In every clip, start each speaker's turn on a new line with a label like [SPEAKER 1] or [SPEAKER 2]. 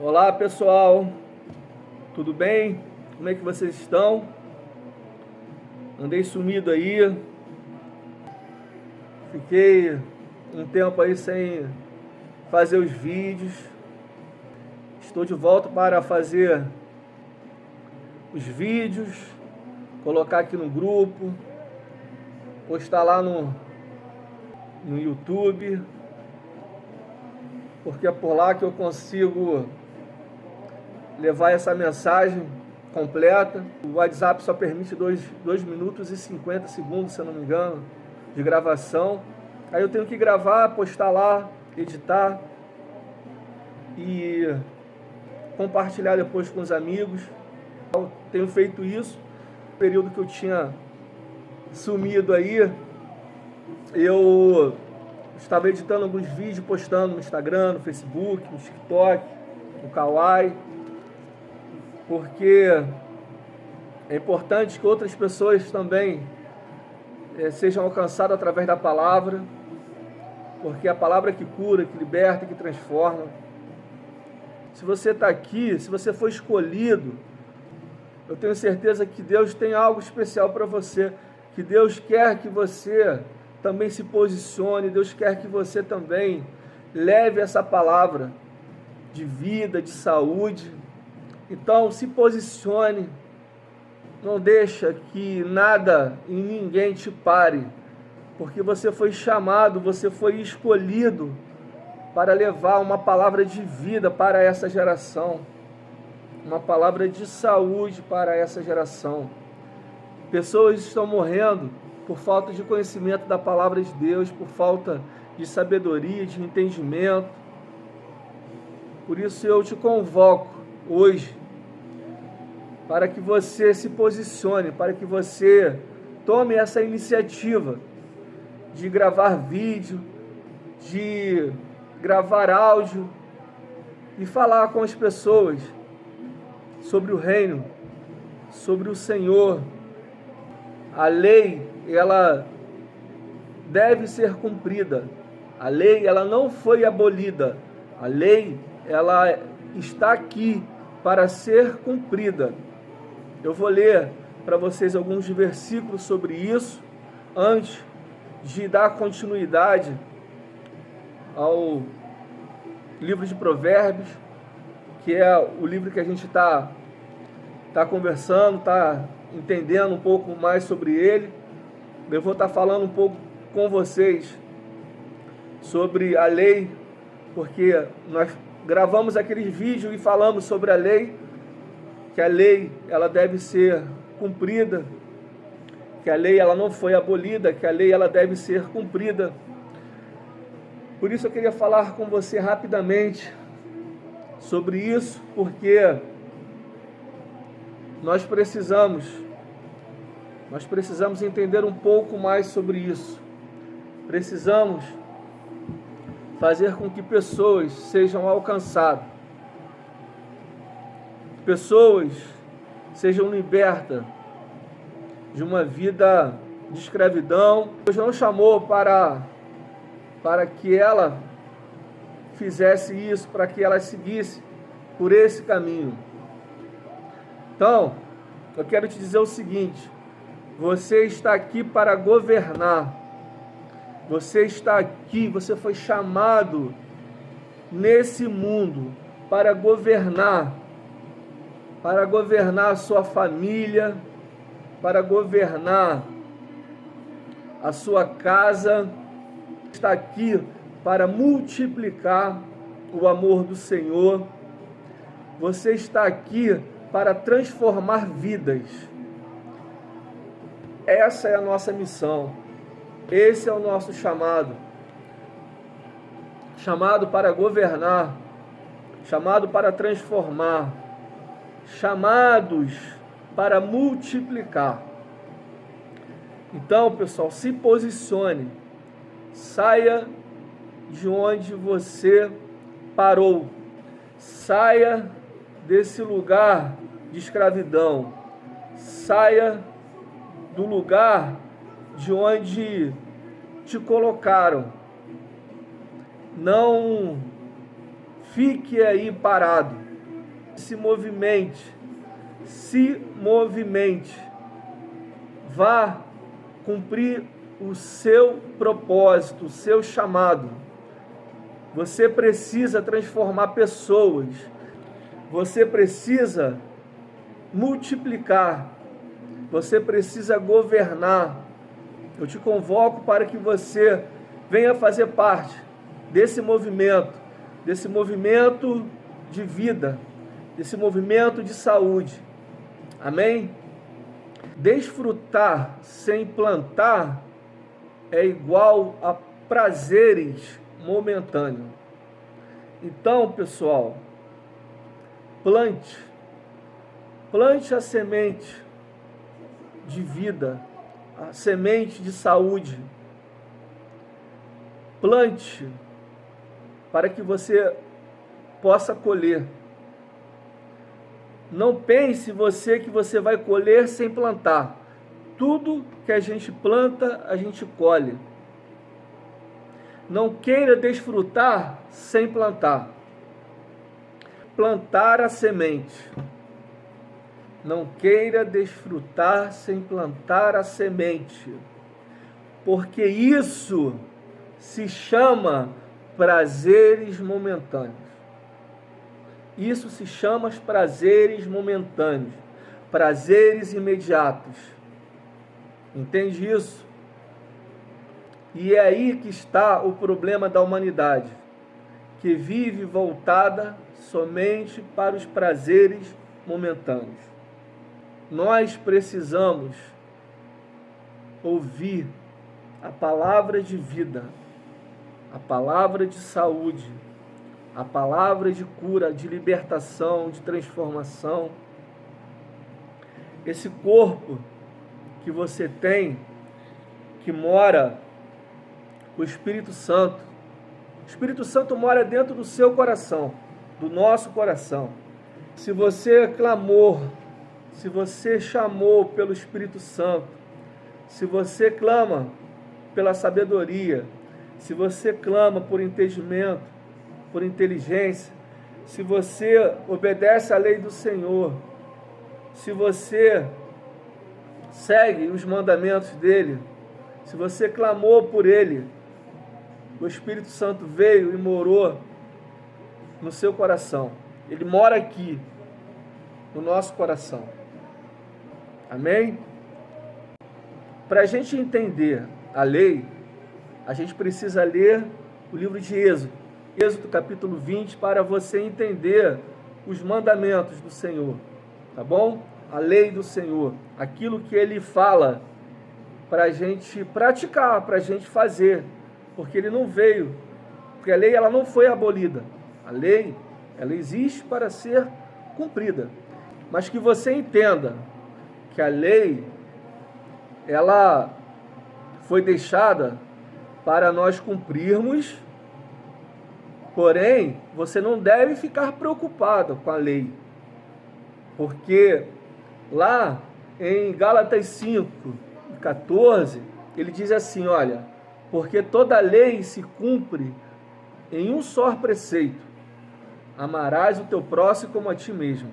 [SPEAKER 1] Olá pessoal, tudo bem? Como é que vocês estão? Andei sumido aí, fiquei um tempo aí sem fazer os vídeos. Estou de volta para fazer os vídeos, colocar aqui no grupo, postar lá no YouTube, porque é por lá que eu consigo levar essa mensagem completa. O WhatsApp só permite 2 minutos e 50 segundos, se eu não me engano, de gravação. Aí eu tenho que gravar, postar lá, editar e compartilhar depois com os amigos. Eu tenho feito isso. No período que eu tinha sumido aí, eu estava editando alguns vídeos, postando no Instagram, no Facebook, no TikTok, no Kawaii, porque é importante que outras pessoas também sejam alcançadas através da palavra, porque é a palavra que cura, que liberta, que transforma. Se você está aqui, se você foi escolhido, eu tenho certeza que Deus tem algo especial para você, que Deus quer que você também se posicione, Deus quer que você também leve essa palavra de vida, de saúde. Então, se posicione, não deixa que nada e ninguém te pare, porque você foi chamado, você foi escolhido para levar uma palavra de vida para essa geração, uma palavra de saúde para essa geração. Pessoas estão morrendo por falta de conhecimento da palavra de Deus, por falta de sabedoria, de entendimento. Por isso eu te convoco hoje para que você se posicione, para que você tome essa iniciativa de gravar vídeo, de gravar áudio e falar com as pessoas sobre o reino, sobre o Senhor. A lei, ela deve ser cumprida. A lei, ela não foi abolida. A lei, ela está aqui para ser cumprida. Eu vou ler para vocês alguns versículos sobre isso, antes de dar continuidade ao livro de Provérbios, que é o livro que a gente está conversando, está entendendo um pouco mais sobre ele. Eu vou estar falando um pouco com vocês sobre a lei, porque nós gravamos aqueles vídeos e falamos sobre a lei, que a lei ela deve ser cumprida, que a lei ela não foi abolida, que a lei ela deve ser cumprida. Por isso eu queria falar com você rapidamente sobre isso, porque nós precisamos entender um pouco mais sobre isso. Precisamos fazer com que pessoas sejam alcançadas, pessoas sejam libertas de uma vida de escravidão. Deus não chamou para que ela fizesse isso, para que ela seguisse por esse caminho. Então, eu quero te dizer o seguinte: você está aqui para governar. Você está aqui, você foi chamado nesse mundo para governar a sua família, para governar a sua casa. Está aqui para multiplicar o amor do Senhor. Você está aqui para transformar vidas. Essa é a nossa missão. Esse é o nosso chamado. Chamado para governar, chamado para transformar, chamados para multiplicar. Então, pessoal, se posicione. Saia de onde você parou. Saia desse lugar de escravidão. Saia do lugar de onde te colocaram. Não fique aí parado. se movimente, vá cumprir o seu propósito, o seu chamado. Você precisa transformar pessoas, você precisa multiplicar, você precisa governar. Eu te convoco para que você venha fazer parte desse movimento de vida, desse movimento de saúde. Amém? Desfrutar sem plantar é igual a prazeres momentâneos. Então, pessoal, plante a semente de vida, a semente de saúde. Plante para que você possa colher. Não pense que você vai colher sem plantar. Tudo que a gente planta, a gente colhe. Não queira desfrutar sem plantar. Plantar a semente. Não queira desfrutar sem plantar a semente. Porque isso se chama prazeres momentâneos. Isso se chama prazeres momentâneos, prazeres imediatos. Entende isso? E é aí que está o problema da humanidade, que vive voltada somente para os prazeres momentâneos. Nós precisamos ouvir a palavra de vida, a palavra de saúde, a palavra de cura, de libertação, de transformação. Esse corpo que você tem, que mora o Espírito Santo. O Espírito Santo mora dentro do seu coração, do nosso coração. Se você clamou, se você chamou pelo Espírito Santo, se você clama pela sabedoria, se você clama por entendimento, por inteligência, se você obedece à lei do Senhor, se você segue os mandamentos dele, se você clamou por ele, o Espírito Santo veio e morou no seu coração. Ele mora aqui, no nosso coração. Amém? Para a gente entender a lei, a gente precisa ler o livro de Êxodo. Êxodo capítulo 20, para você entender os mandamentos do Senhor. Tá bom? A lei do Senhor. Aquilo que ele fala para a gente praticar, para a gente fazer. Porque ele não veio. Porque a lei ela não foi abolida. A lei ela existe para ser cumprida. Mas que você entenda que a lei ela foi deixada para nós cumprirmos, porém, você não deve ficar preocupado com a lei, porque lá em Gálatas 5:14, ele diz assim, olha, porque toda lei se cumpre em um só preceito, amarás o teu próximo como a ti mesmo.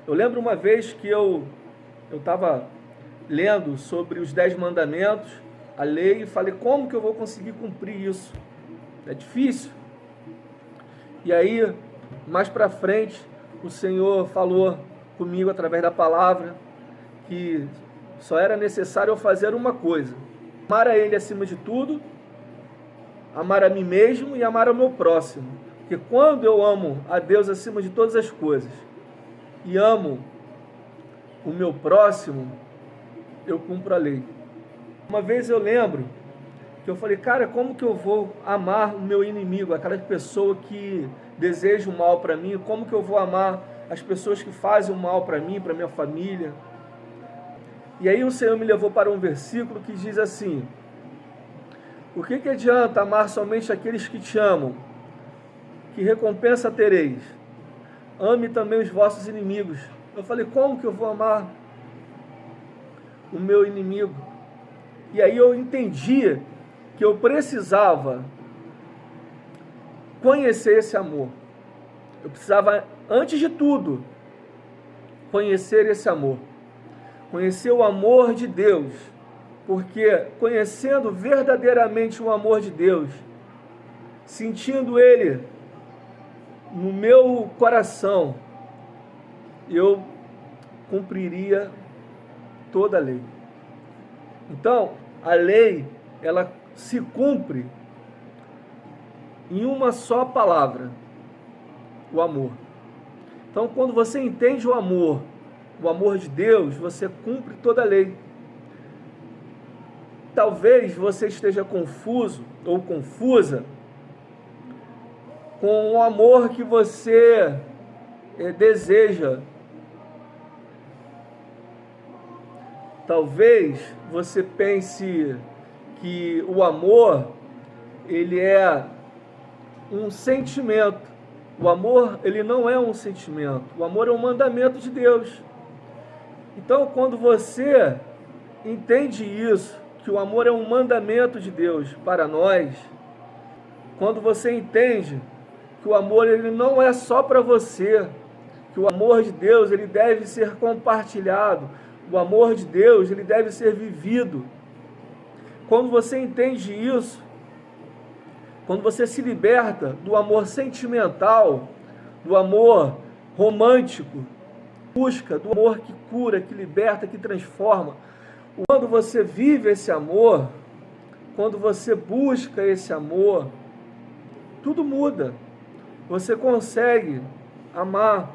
[SPEAKER 1] Eu lembro uma vez que eu estava lendo sobre os 10 mandamentos, a lei, e falei, como que eu vou conseguir cumprir isso? É difícil. E aí, mais para frente, o Senhor falou comigo através da palavra que só era necessário eu fazer uma coisa: amar a Ele acima de tudo, amar a mim mesmo e amar ao meu próximo. Porque quando eu amo a Deus acima de todas as coisas e amo o meu próximo, eu cumpro a lei. Uma vez eu lembro que eu falei, cara, como que eu vou amar o meu inimigo, aquela pessoa que deseja o mal para mim? Como que eu vou amar as pessoas que fazem o mal para mim, para minha família? E aí o Senhor me levou para um versículo que diz assim: o que adianta amar somente aqueles que te amam? Que recompensa tereis? Ame também os vossos inimigos. Eu falei, como que eu vou amar o meu inimigo? E aí eu entendi que eu precisava conhecer esse amor. Eu precisava, antes de tudo, conhecer esse amor. Conhecer o amor de Deus. Porque conhecendo verdadeiramente o amor de Deus, sentindo Ele no meu coração, eu cumpriria toda a lei. Então, a lei, ela se cumpre em uma só palavra: o amor. Então, quando você entende o amor de Deus, você cumpre toda a lei. Talvez você esteja confuso ou confusa com o amor que você deseja. Talvez você pense que o amor, ele é um sentimento. O amor, ele não é um sentimento. O amor é um mandamento de Deus. Então, quando você entende isso, que o amor é um mandamento de Deus para nós, quando você entende que o amor, ele não é só para você, que o amor de Deus, ele deve ser compartilhado, o amor de Deus, ele deve ser vivido. Quando você entende isso, quando você se liberta do amor sentimental, do amor romântico, busca do amor que cura, que liberta, que transforma. Quando você vive esse amor, quando você busca esse amor, tudo muda. Você consegue amar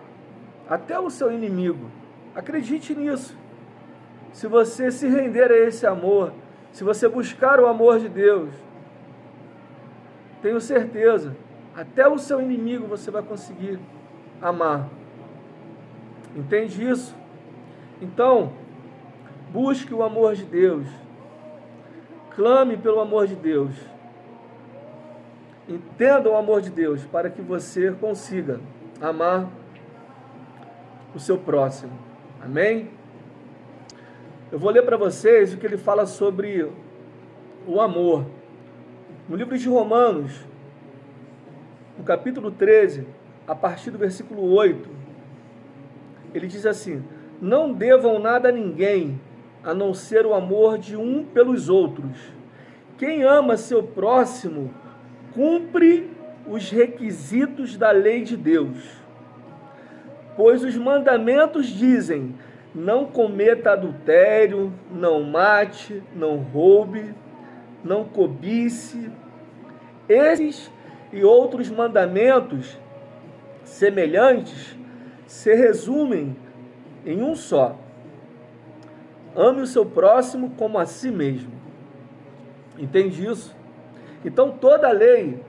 [SPEAKER 1] até o seu inimigo. Acredite nisso. Se você se render a esse amor, se você buscar o amor de Deus, tenho certeza, até o seu inimigo você vai conseguir amar. Entende isso? Então, busque o amor de Deus. Clame pelo amor de Deus. Entenda o amor de Deus para que você consiga amar o seu próximo. Amém? Eu vou ler para vocês o que ele fala sobre o amor. No livro de Romanos, no capítulo 13, a partir do versículo 8, ele diz assim: não devam nada a ninguém, a não ser o amor de um pelos outros. Quem ama seu próximo, cumpre os requisitos da lei de Deus. Pois os mandamentos dizem: não cometa adultério, não mate, não roube, não cobice. Esses e outros mandamentos semelhantes se resumem em um só: ame o seu próximo como a si mesmo. Entende isso? Então toda a lei,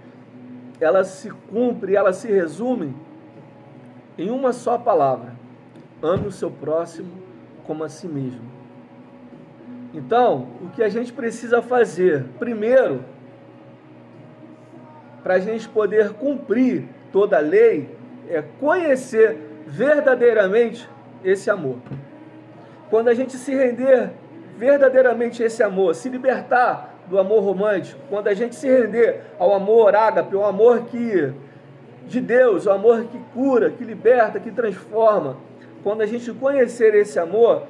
[SPEAKER 1] ela se cumpre, ela se resume em uma só palavra: ame o seu próximo como a si mesmo. Então, o que a gente precisa fazer, primeiro, para a gente poder cumprir toda a lei, é conhecer verdadeiramente esse amor. Quando a gente se render verdadeiramente a esse amor, se libertar do amor romântico, quando a gente se render ao amor ágape, ao amor de Deus, o amor que cura, que liberta, que transforma, quando a gente conhecer esse amor,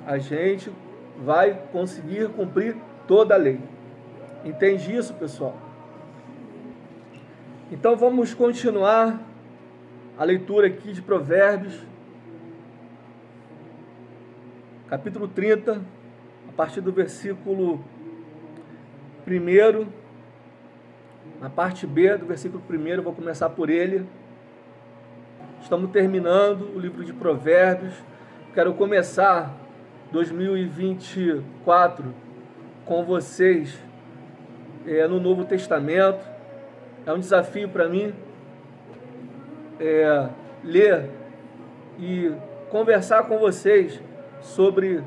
[SPEAKER 1] a gente vai conseguir cumprir toda a lei. Entende isso, pessoal? Então vamos continuar a leitura aqui de Provérbios, capítulo 30, a partir do versículo 1, na parte B do versículo 1, eu vou começar por ele. Estamos terminando o livro de Provérbios. Quero começar 2024 com vocês no Novo Testamento. É um desafio para mim ler e conversar com vocês sobre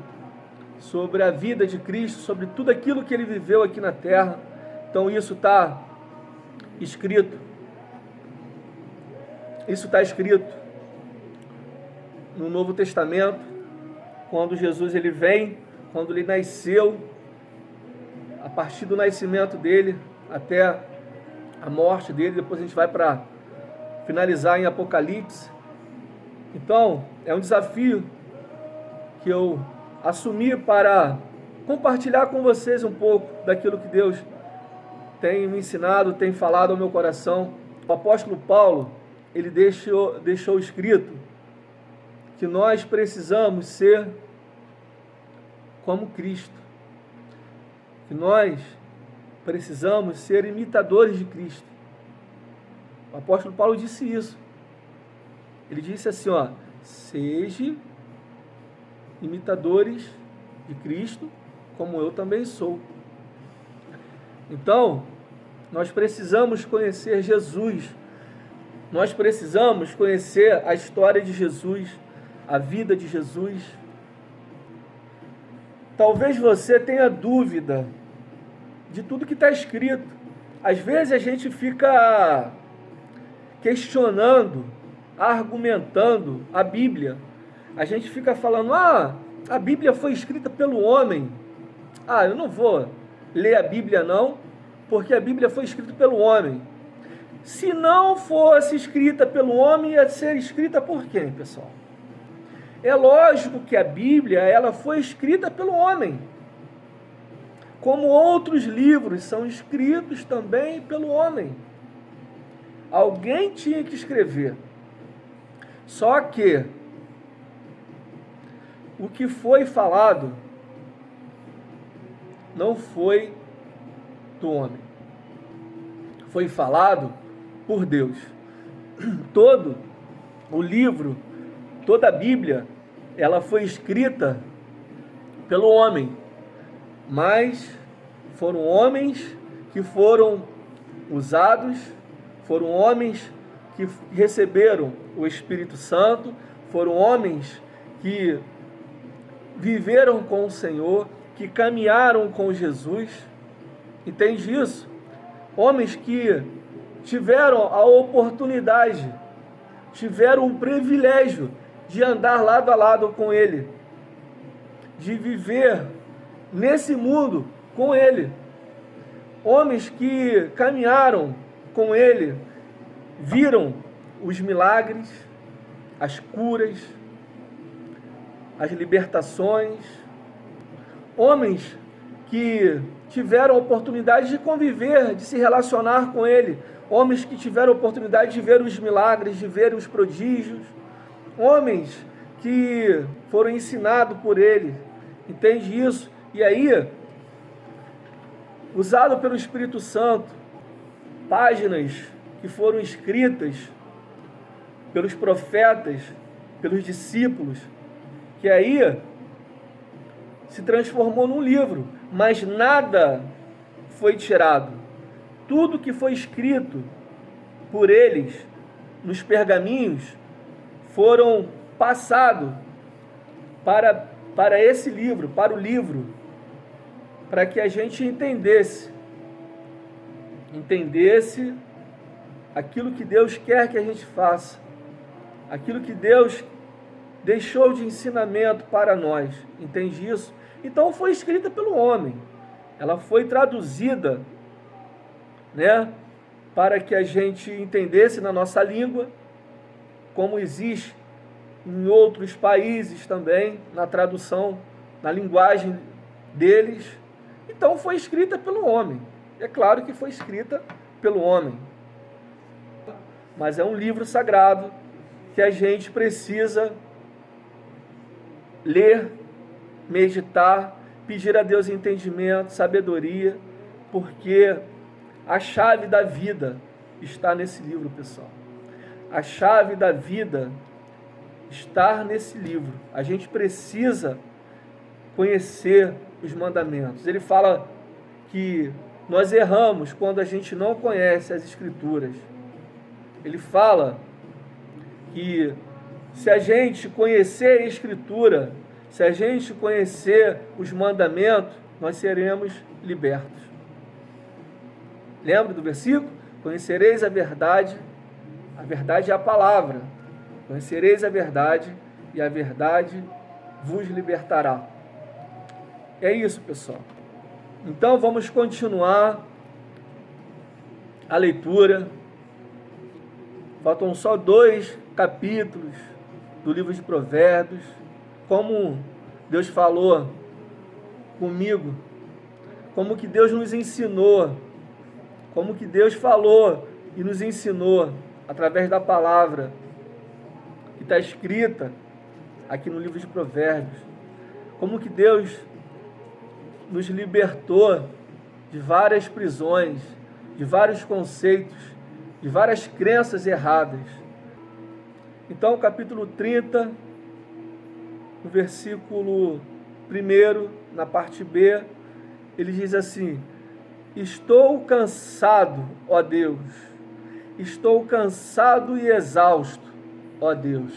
[SPEAKER 1] a vida de Cristo, sobre tudo aquilo que Ele viveu aqui na terra. Então isso está escrito. Isso está escrito no Novo Testamento, quando Jesus ele vem, quando ele nasceu, a partir do nascimento dele até a morte dele. Depois a gente vai para finalizar em Apocalipse. Então, é um desafio que eu assumi para compartilhar com vocês um pouco daquilo que Deus tem me ensinado, tem falado ao meu coração. O apóstolo Paulo, ele deixou escrito que nós precisamos ser como Cristo, que nós precisamos ser imitadores de Cristo. O apóstolo Paulo disse isso. Ele disse assim, sejam imitadores de Cristo, como eu também sou. Então, nós precisamos conhecer Jesus, nós precisamos conhecer a história de Jesus, a vida de Jesus. Talvez você tenha dúvida de tudo que está escrito. Às vezes a gente fica questionando, argumentando a Bíblia. A gente fica falando, a Bíblia foi escrita pelo homem. Eu não vou ler a Bíblia não, porque a Bíblia foi escrita pelo homem. Se não fosse escrita pelo homem, ia ser escrita por quem, pessoal? É lógico que a Bíblia, ela foi escrita pelo homem. Como outros livros são escritos também pelo homem. Alguém tinha que escrever. Só que o que foi falado não foi do homem. Foi falado por Deus. Todo o livro, toda a Bíblia, ela foi escrita pelo homem. Mas foram homens que foram usados, foram homens que receberam o Espírito Santo, foram homens que viveram com o Senhor, que caminharam com Jesus. Entende isso? Homens que tiveram a oportunidade, tiveram o privilégio de andar lado a lado com Ele, de viver nesse mundo com Ele. Homens que caminharam com Ele, viram os milagres, as curas, as libertações. Homens que tiveram a oportunidade de conviver, de se relacionar com Ele. Homens que tiveram a oportunidade de ver os milagres, de ver os prodígios. Homens que foram ensinados por Ele. Entende isso? E aí, usado pelo Espírito Santo, páginas que foram escritas pelos profetas, pelos discípulos, que aí se transformou num livro, mas nada foi tirado. Tudo que foi escrito por eles nos pergaminhos foram passados para esse livro, para o livro, para que a gente entendesse aquilo que Deus quer que a gente faça, aquilo que Deus deixou de ensinamento para nós. Entende isso? Então foi escrita pelo homem, ela foi traduzida, para que a gente entendesse na nossa língua, como existe em outros países também, na tradução, na linguagem deles. Então foi escrita pelo homem. É claro que foi escrita pelo homem. Mas é um livro sagrado que a gente precisa ler, meditar, pedir a Deus entendimento, sabedoria, porque a chave da vida está nesse livro, pessoal. A chave da vida está nesse livro. A gente precisa conhecer os mandamentos. Ele fala que nós erramos quando a gente não conhece as Escrituras. Ele fala que se a gente conhecer a Escritura, se a gente conhecer os mandamentos, nós seremos libertos. Lembra do versículo? Conhecereis a verdade é a palavra. Conhecereis a verdade e a verdade vos libertará. É isso, pessoal. Então vamos continuar a leitura. Faltam só 2 capítulos do livro de Provérbios. Como Deus falou comigo, como que Deus nos ensinou, como que Deus falou e nos ensinou através da palavra que está escrita aqui no livro de Provérbios. Como que Deus nos libertou de várias prisões, de vários conceitos, de várias crenças erradas. Então, capítulo 30, no versículo 1, na parte B, ele diz assim: estou cansado, ó Deus, estou cansado e exausto, ó Deus.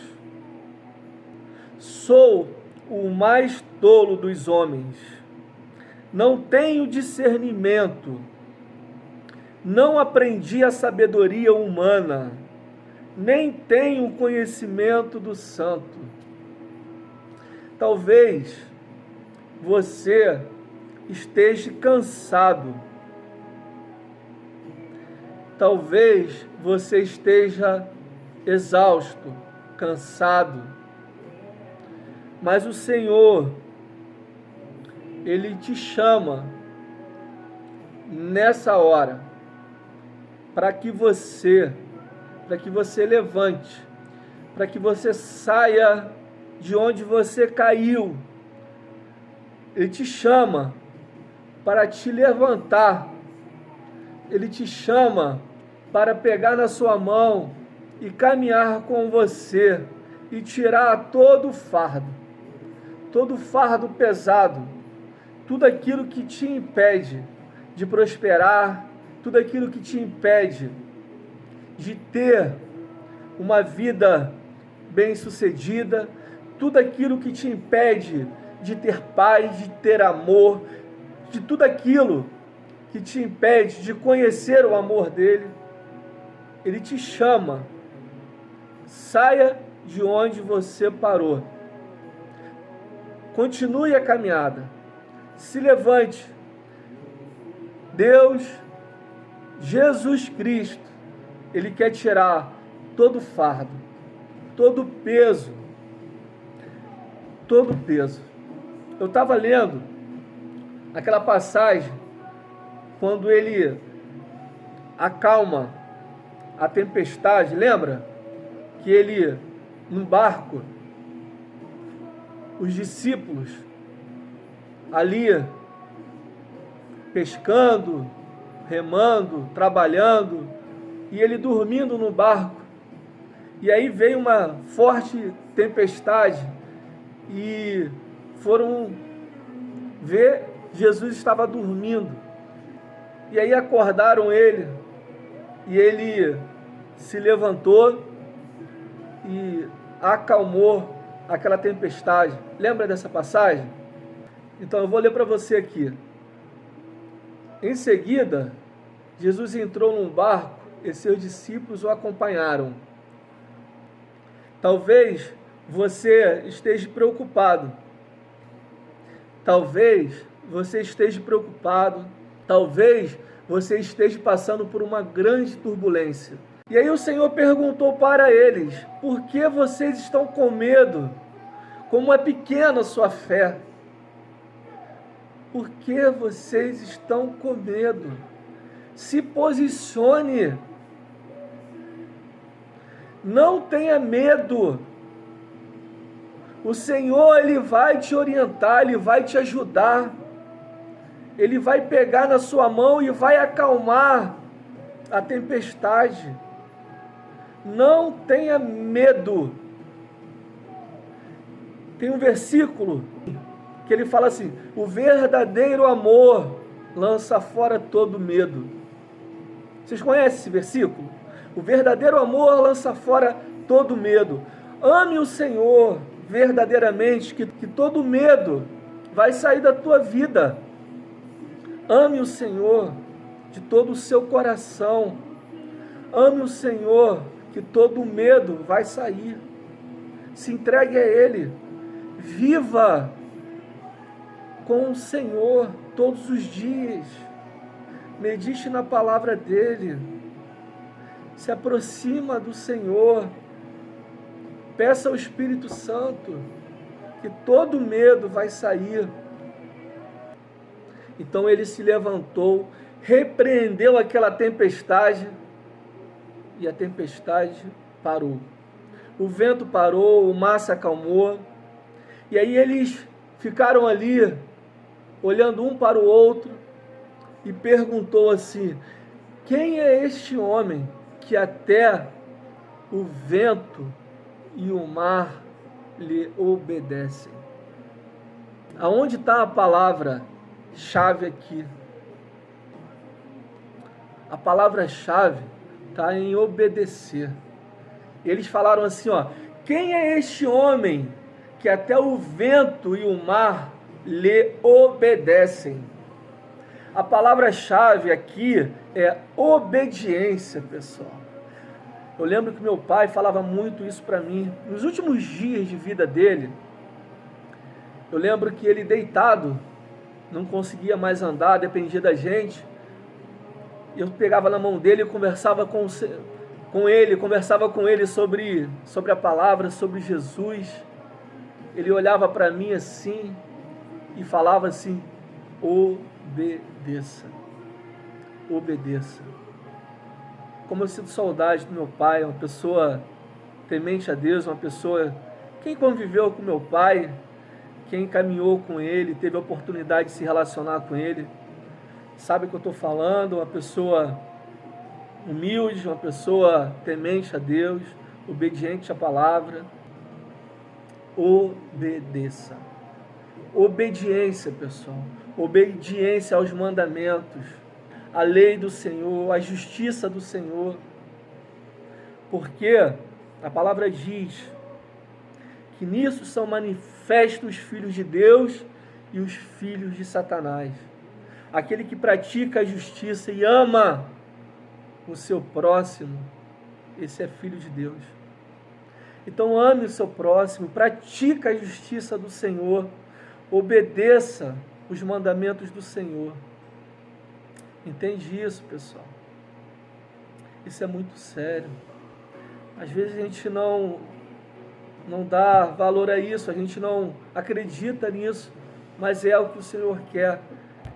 [SPEAKER 1] Sou o mais tolo dos homens, não tenho discernimento, não aprendi a sabedoria humana, nem tenho o conhecimento do santo. Talvez você esteja cansado, talvez você esteja exausto, cansado, mas o Senhor, Ele te chama nessa hora para que você levante, para que você saia de onde você caiu. Ele te chama para te levantar, Ele te chama para pegar na sua mão e caminhar com você e tirar todo o fardo pesado, tudo aquilo que te impede de prosperar, tudo aquilo que te impede de ter uma vida bem-sucedida, tudo aquilo que te impede de ter paz, de ter amor, de tudo aquilo que te impede de conhecer o amor dele. Ele te chama. Saia de onde você parou. Continue a caminhada. Se levante. Deus, Jesus Cristo, Ele quer tirar todo fardo, todo peso. Eu estava lendo aquela passagem quando Ele acalma a tempestade, lembra? Que Ele, num barco, os discípulos ali pescando, remando, trabalhando, e Ele dormindo no barco. E aí veio uma forte tempestade e foram ver, Jesus estava dormindo. E aí acordaram ele, e ele se levantou e acalmou aquela tempestade. Lembra dessa passagem? Então eu vou ler para você aqui. Em seguida, Jesus entrou num barco e seus discípulos o acompanharam. Talvez você esteja preocupado. Talvez você esteja preocupado. Talvez você esteja passando por uma grande turbulência. E aí o Senhor perguntou para eles: por que vocês estão com medo? Como é pequena a sua fé? Por que vocês estão com medo? Se posicione. Não tenha medo. O Senhor, Ele vai te orientar, Ele vai te ajudar. Ele vai pegar na sua mão e vai acalmar a tempestade. Não tenha medo. Tem um versículo que ele fala assim: o verdadeiro amor lança fora todo medo. Vocês conhecem esse versículo? O verdadeiro amor lança fora todo medo. Ame o Senhor verdadeiramente, que todo medo vai sair da tua vida. Ame o Senhor de todo o seu coração. Ame o Senhor, que todo medo vai sair. Se entregue a Ele. Viva com o Senhor todos os dias. Medite na palavra dEle. Se aproxima do Senhor. Peça ao Espírito Santo que todo medo vai sair. Então ele se levantou, repreendeu aquela tempestade e a tempestade parou. O vento parou, o mar se acalmou. E aí eles ficaram ali, olhando um para o outro, e perguntou assim: quem é este homem que até o vento e o mar lhe obedecem? Aonde está a palavra-chave aqui? A palavra-chave está em obedecer. Eles falaram assim, ó: quem é este homem que até o vento e o mar lhe obedecem? A palavra-chave aqui é obediência, pessoal. Eu lembro que meu pai falava muito isso para mim. Nos últimos dias de vida dele, eu lembro que ele deitado, não conseguia mais andar, dependia da gente. Eu pegava na mão dele e conversava com ele sobre a palavra, sobre Jesus. Ele olhava para mim assim e falava assim: obedeça, obedeça. Como eu sinto saudade do meu pai, uma pessoa temente a Deus, uma pessoa, quem conviveu com meu pai, quem caminhou com ele, teve a oportunidade de se relacionar com ele, sabe o que eu estou falando, uma pessoa humilde, uma pessoa temente a Deus, obediente à palavra. Obedeça. Obediência, pessoal. Obediência aos mandamentos, à lei do Senhor, à justiça do Senhor. Porque a palavra diz que nisso são manifestos os filhos de Deus e os filhos de Satanás. Aquele que pratica a justiça e ama o seu próximo, esse é filho de Deus. Então ame o seu próximo, pratica a justiça do Senhor, obedeça os mandamentos do Senhor. Entende isso, pessoal? Isso é muito sério. Às vezes a gente não dá valor a isso, a gente não acredita nisso, mas é o que o Senhor quer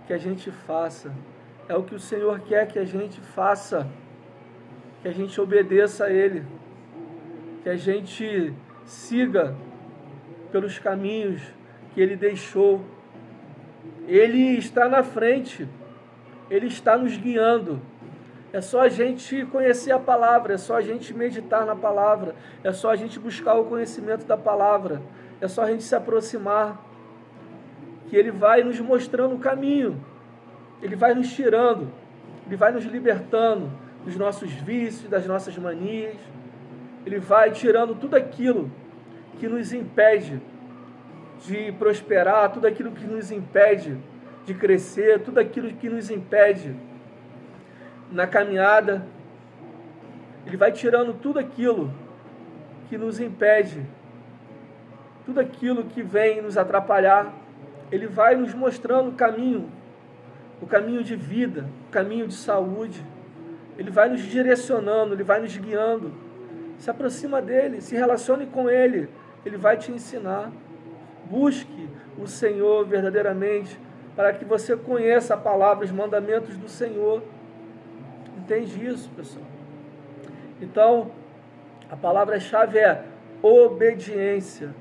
[SPEAKER 1] que a gente faça. É o que o Senhor quer que a gente faça, que a gente obedeça a Ele, que a gente siga pelos caminhos que Ele deixou. Ele está na frente, Ele está nos guiando. É só a gente conhecer a palavra, é só a gente meditar na palavra, é só a gente buscar o conhecimento da palavra, é só a gente se aproximar, que Ele vai nos mostrando o caminho, Ele vai nos tirando, Ele vai nos libertando dos nossos vícios, das nossas manias. Ele vai tirando tudo aquilo que nos impede de prosperar, tudo aquilo que nos impede de crescer, tudo aquilo que nos impede na caminhada. Ele vai tirando tudo aquilo que nos impede, tudo aquilo que vem nos atrapalhar. Ele vai nos mostrando o caminho de vida, o caminho de saúde. Ele vai nos direcionando, Ele vai nos guiando. Se aproxima dEle, se relacione com Ele, Ele vai te ensinar. Busque o Senhor verdadeiramente, para que você conheça a palavra, os mandamentos do Senhor. Entende isso, pessoal? Então, a palavra-chave é obediência.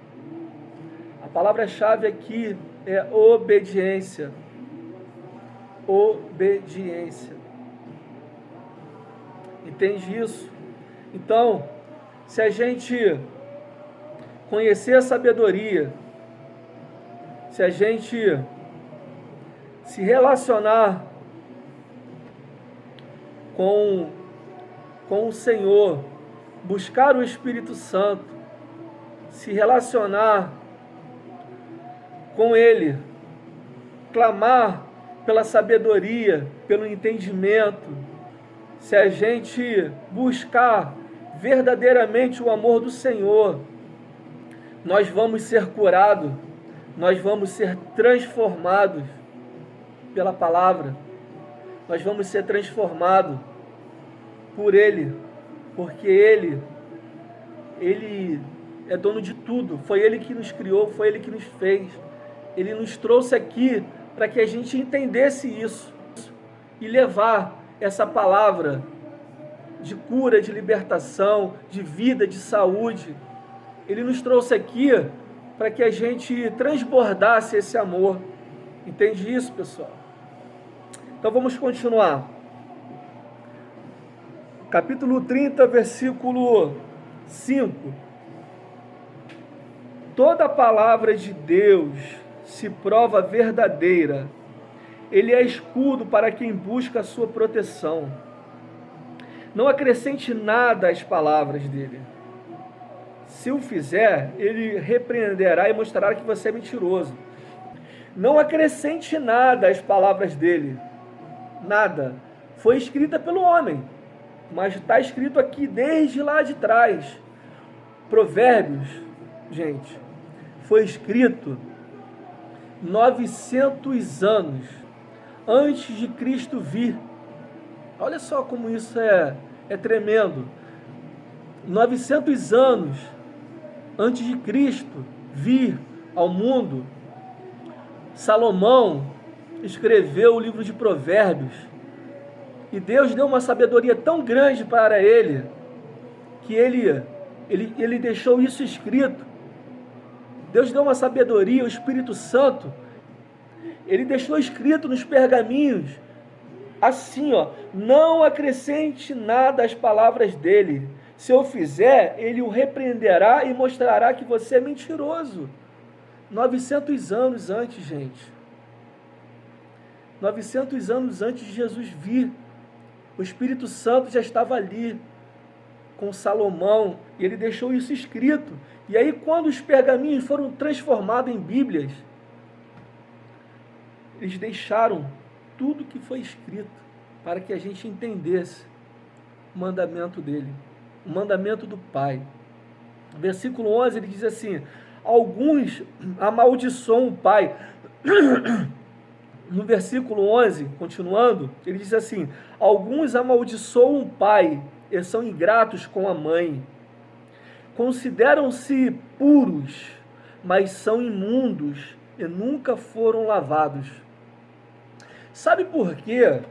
[SPEAKER 1] A palavra-chave aqui é obediência. Obediência. Entende isso? Então, se a gente conhecer a sabedoria, se a gente se relacionar com o Senhor, buscar o Espírito Santo, se relacionar com Ele, clamar pela sabedoria, pelo entendimento, se a gente buscar verdadeiramente o amor do Senhor, nós vamos ser curados, nós vamos ser transformados pela palavra, nós vamos ser transformados por Ele, porque Ele é dono de tudo. Foi Ele que nos criou, foi Ele que nos fez. Ele nos trouxe aqui para que a gente entendesse isso e levar essa palavra de cura, de libertação, de vida, de saúde. Ele nos trouxe aqui para que a gente transbordasse esse amor. Entende isso, pessoal? Então vamos continuar. Capítulo 30, versículo 5. Toda palavra de Deus se prova verdadeira. Ele é escudo para quem busca a sua proteção. Não acrescente nada às palavras dele. Se o fizer, ele repreenderá e mostrará que você é mentiroso. Não acrescente nada às palavras dele. Nada. Foi escrita pelo homem, mas está escrito aqui desde lá de trás. Provérbios, gente, foi escrito 900 anos antes de Cristo vir. Olha só como isso é tremendo. 900 anos antes de Cristo vir ao mundo, Salomão escreveu o livro de Provérbios. E Deus deu uma sabedoria tão grande para ele, que ele deixou isso escrito. Deus deu uma sabedoria, o Espírito Santo, ele deixou escrito nos pergaminhos, assim, não acrescente nada às palavras dele. Se eu fizer, ele o repreenderá e mostrará que você é mentiroso. 900 anos antes, gente. 900 anos antes de Jesus vir, o Espírito Santo já estava ali com Salomão, e ele deixou isso escrito. E aí, quando os pergaminhos foram transformados em Bíblias, eles deixaram tudo que foi escrito para que a gente entendesse o mandamento dele, o mandamento do Pai. Versículo 11, ele diz assim: alguns amaldiçoam o Pai. No versículo 11, continuando, ele diz assim: alguns amaldiçoam o pai e são ingratos com a mãe. Consideram-se puros, mas são imundos e nunca foram lavados. Sabe por quê?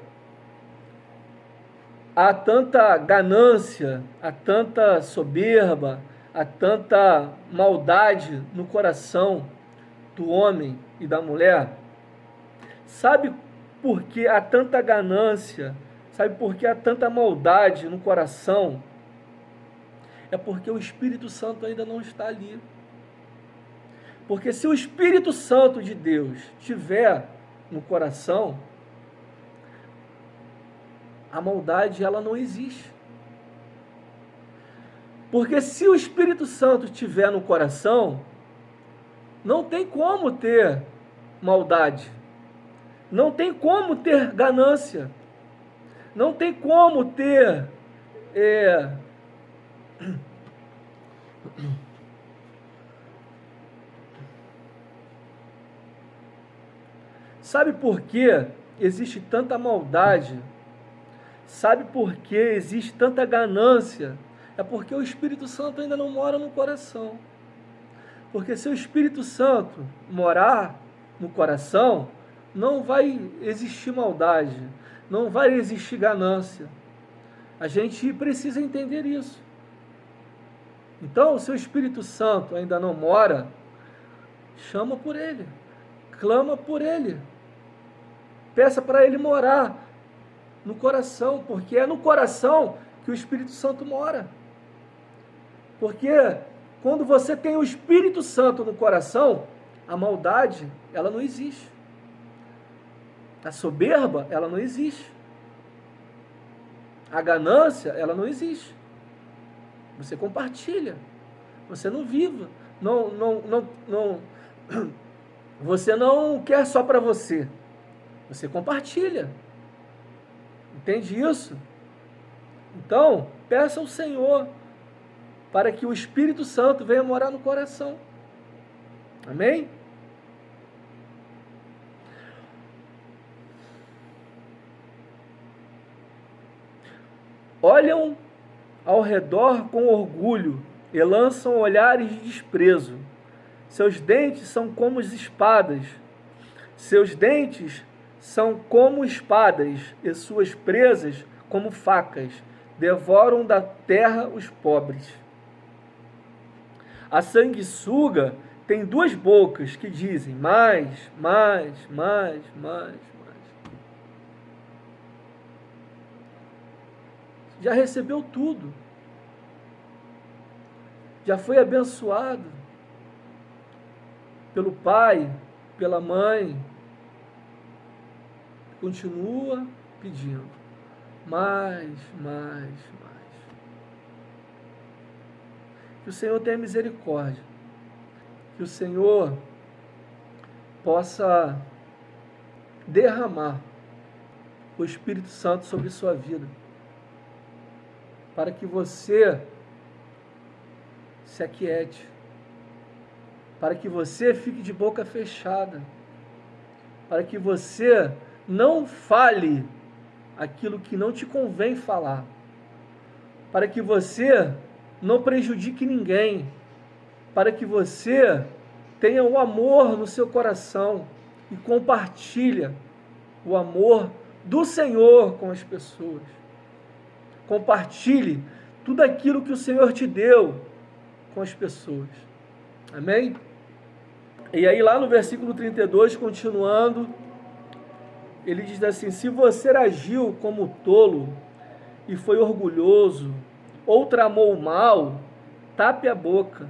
[SPEAKER 1] Há tanta ganância, há tanta soberba, há tanta maldade no coração do homem e da mulher? Sabe por que há tanta ganância? Sabe por que há tanta maldade no coração? É porque o Espírito Santo ainda não está ali. Porque se o Espírito Santo de Deus estiver no coração, a maldade ela não existe. Porque se o Espírito Santo estiver no coração, não tem como ter maldade. Não tem como ter ganância. Não tem como ter Sabe por que existe tanta maldade? Sabe por que existe tanta ganância? É porque o Espírito Santo ainda não mora no coração. Porque se o Espírito Santo morar no coração, não vai existir maldade, não vai existir ganância. A gente precisa entender isso. Então, se o Espírito Santo ainda não mora, chama por ele, clama por ele, peça para ele morar no coração, porque é no coração que o Espírito Santo mora. Porque quando você tem o Espírito Santo no coração, a maldade, ela não existe. A soberba, ela não existe. A ganância, ela não existe. Você compartilha. Você não vive. Você não quer só para você. Você compartilha. Entende isso? Então, peça ao Senhor para que o Espírito Santo venha morar no coração. Amém? ao redor com orgulho e lançam olhares de desprezo. Seus dentes são como espadas. Seus dentes são como espadas e suas presas como facas. Devoram da terra os pobres. A sanguessuga tem duas bocas que dizem mais, mais, mais, mais, mais. Já recebeu tudo. Já foi abençoado pelo pai, pela mãe. Continua pedindo mais, mais, mais. Que o Senhor tenha misericórdia. Que o Senhor possa derramar o Espírito Santo sobre sua vida, para que você se aquiete, para que você fique de boca fechada, para que você não fale aquilo que não te convém falar, para que você não prejudique ninguém, para que você tenha o amor no seu coração e compartilha o amor do Senhor com as pessoas. Compartilhe tudo aquilo que o Senhor te deu com as pessoas. Amém? E aí lá no versículo 32, continuando, ele diz assim: se você agiu como tolo e foi orgulhoso, ou tramou o mal, tape a boca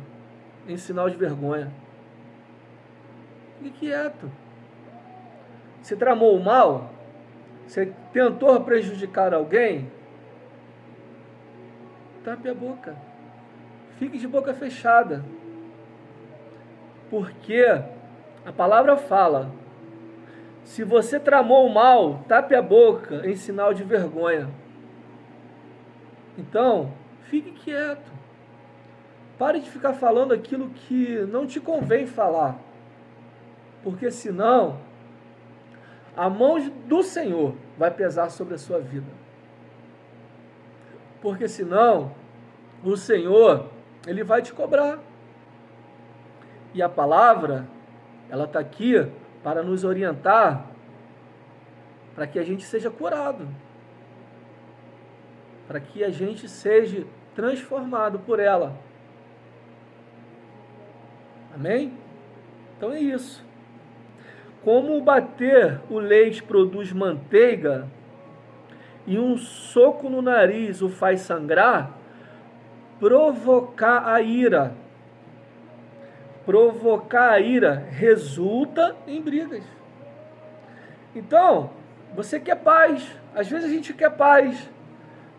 [SPEAKER 1] em sinal de vergonha. Fique quieto. Você tramou o mal? Você tentou prejudicar alguém? Tape a boca. Fique de boca fechada. Porque a palavra fala: se você tramou o mal, tape a boca em sinal de vergonha. Então, fique quieto. Pare de ficar falando aquilo que não te convém falar. Porque senão, a mão do Senhor vai pesar sobre a sua vida. Porque senão, o Senhor, Ele vai te cobrar. E a palavra, ela está aqui para nos orientar, para que a gente seja curado, para que a gente seja transformado por ela. Amém? Então é isso. Como bater o leite produz manteiga e um soco no nariz o faz sangrar, provocar a ira resulta em brigas. Então, você quer paz. Às vezes a gente quer paz,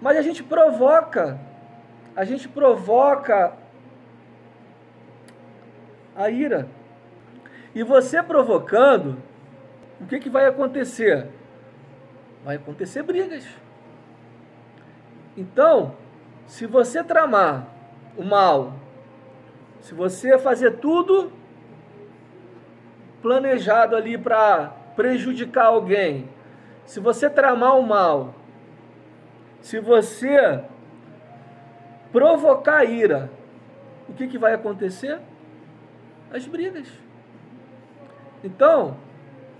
[SPEAKER 1] mas a gente provoca a ira. E você provocando, o que vai acontecer? Vai acontecer brigas. Então, se você tramar o mal, se você fazer tudo planejado ali para prejudicar alguém, se você tramar o mal, se você provocar a ira, o que vai acontecer? As brigas. Então,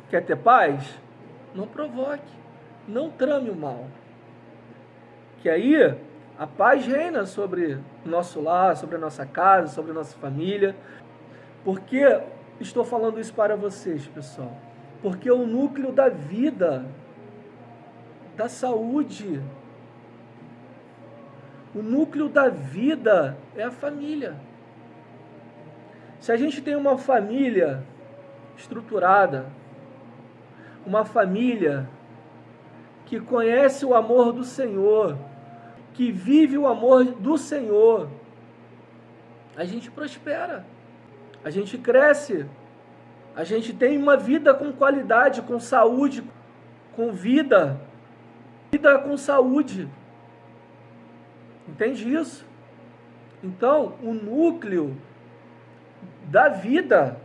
[SPEAKER 1] quer ter paz? Não provoque, não trame o mal. Que aí a paz reina sobre o nosso lar, sobre a nossa casa, sobre a nossa família. Por que estou falando isso para vocês, pessoal? Porque o núcleo da vida, da saúde, o núcleo da vida é a família. Se a gente tem uma família estruturada, uma família que conhece o amor do Senhor, que vive o amor do Senhor, a gente prospera, a gente cresce, a gente tem uma vida com qualidade, com saúde, com vida com saúde. Entende isso? Então, o núcleo da vida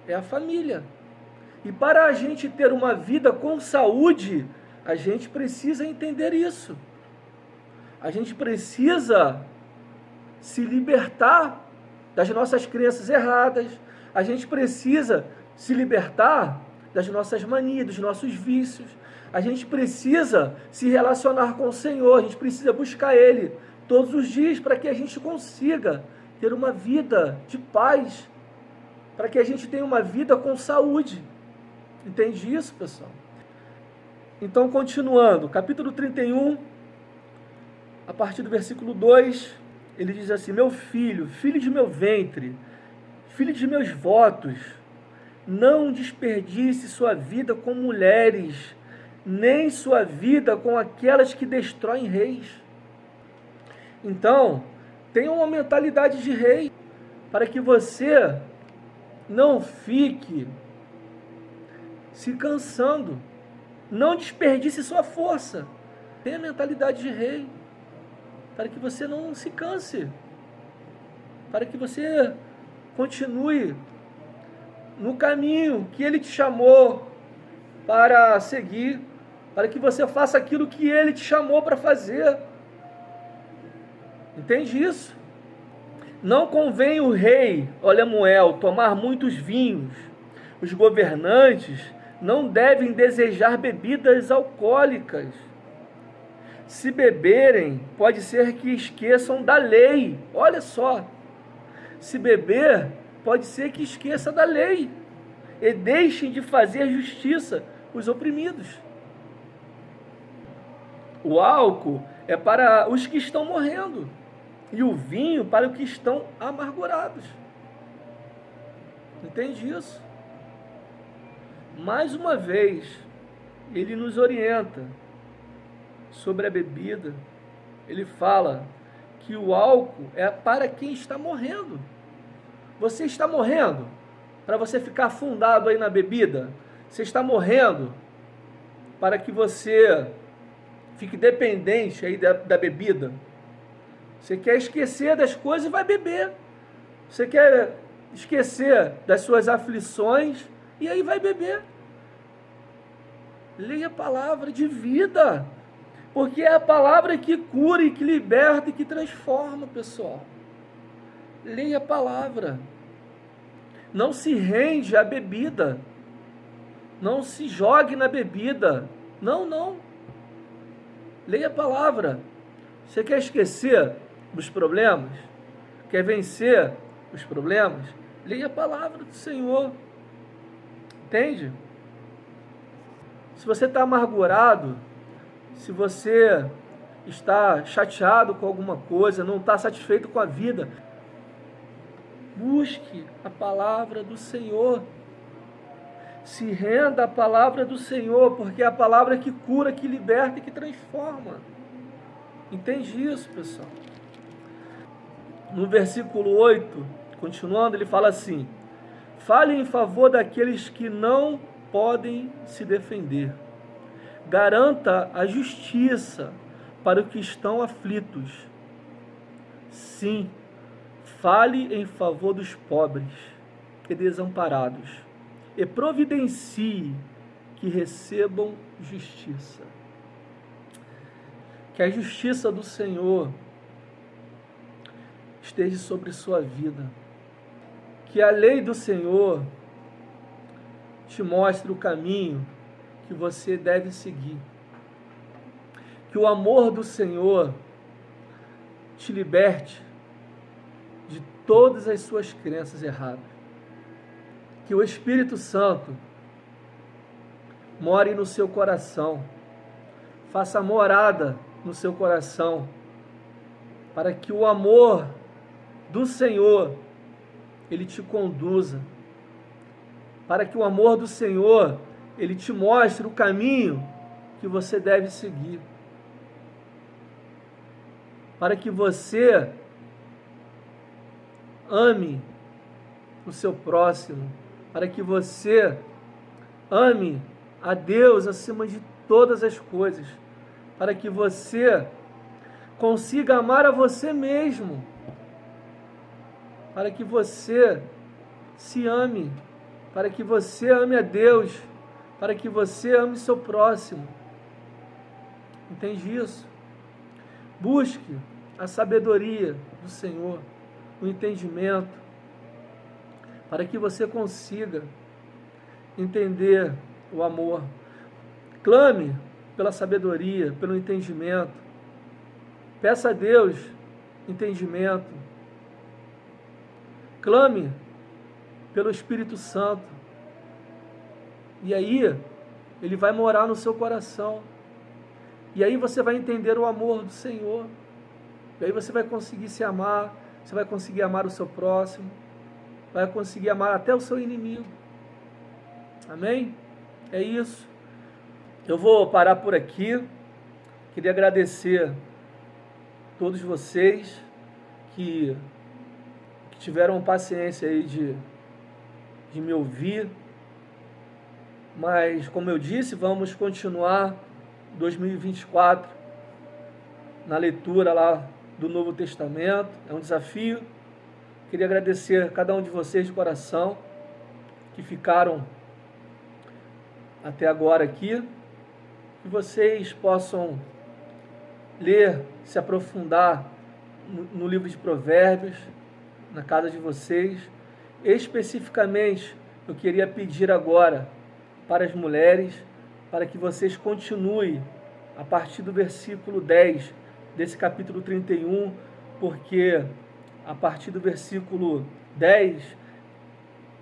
[SPEAKER 1] é a família. E para a gente ter uma vida com saúde, a gente precisa entender isso. A gente precisa se libertar das nossas crenças erradas. A gente precisa se libertar das nossas manias, dos nossos vícios. A gente precisa se relacionar com o Senhor. A gente precisa buscar Ele todos os dias para que a gente consiga ter uma vida de paz, para que a gente tenha uma vida com saúde. Entende isso, pessoal? Então, continuando, capítulo 31, a partir do versículo 2, ele diz assim: meu filho, filho de meu ventre, filho de meus votos, não desperdice sua vida com mulheres, nem sua vida com aquelas que destroem reis. Então, tenha uma mentalidade de rei, para que você não fique se cansando. Não desperdice sua força. Tenha mentalidade de rei, para que você não se canse, para que você continue no caminho que Ele te chamou para seguir, para que você faça aquilo que Ele te chamou para fazer. Entende isso? Não convém o rei, ó Lemuel, tomar muitos vinhos. Os governantes não devem desejar bebidas alcoólicas. Se beberem, pode ser que esqueçam da lei. Olha só. Se beber, pode ser que esqueça da lei e deixem de fazer justiça os oprimidos. O álcool é para os que estão morrendo e o vinho para os que estão amargurados. Entende isso? Mais uma vez, ele nos orienta sobre a bebida. Ele fala que o álcool é para quem está morrendo. Você está morrendo para você ficar afundado aí na bebida? Você está morrendo para que você fique dependente aí da bebida? Você quer esquecer das coisas e vai beber. Você quer esquecer das suas aflições e aí vai beber. Leia a palavra de vida, porque é a palavra que cura e que liberta e que transforma, pessoal. Leia a palavra. Não se rende à bebida. Não se jogue na bebida. Não. Leia a palavra. Você quer esquecer dos problemas? Quer vencer os problemas? Leia a palavra do Senhor. Entende? Se você está amargurado, se você está chateado com alguma coisa, não está satisfeito com a vida, busque a palavra do Senhor. Se renda à palavra do Senhor, porque é a palavra que cura, que liberta e que transforma. Entende isso, pessoal? No versículo 8, continuando, ele fala assim: fale em favor daqueles que não podem se defender. Garanta a justiça para os que estão aflitos. Sim, fale em favor dos pobres e desamparados, e providencie que recebam justiça. Que a justiça do Senhor esteja sobre sua vida. Que a lei do Senhor te mostre o caminho que você deve seguir. Que o amor do Senhor te liberte de todas as suas crenças erradas. Que o Espírito Santo more no seu coração, faça morada no seu coração, para que o amor do Senhor, ele te conduza, para que o amor do Senhor, ele te mostre o caminho que você deve seguir, para que você ame o seu próximo, para que você ame a Deus acima de todas as coisas, para que você consiga amar a você mesmo, para que você se ame, para que você ame a Deus, para que você ame seu próximo. Entende isso? Busque a sabedoria do Senhor, o entendimento, para que você consiga entender o amor. Clame pela sabedoria, pelo entendimento. Peça a Deus entendimento. Clame pelo Espírito Santo. E aí, Ele vai morar no seu coração. E aí você vai entender o amor do Senhor. E aí você vai conseguir se amar, você vai conseguir amar o seu próximo, vai conseguir amar até o seu inimigo. Amém? É isso. Eu vou parar por aqui. Queria agradecer a todos vocês que tiveram paciência aí de me ouvir. Mas, como eu disse, vamos continuar 2024 na leitura lá do Novo Testamento. É um desafio. Queria agradecer a cada um de vocês de coração que ficaram até agora aqui. Que vocês possam ler, se aprofundar no livro de Provérbios, na casa de vocês. Especificamente, eu queria pedir agora para as mulheres, para que vocês continuem a partir do versículo 10 desse capítulo 31, porque a partir do versículo 10,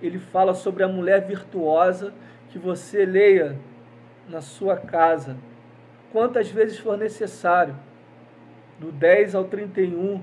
[SPEAKER 1] ele fala sobre a mulher virtuosa, que você leia na sua casa, quantas vezes for necessário, do 10 ao 31,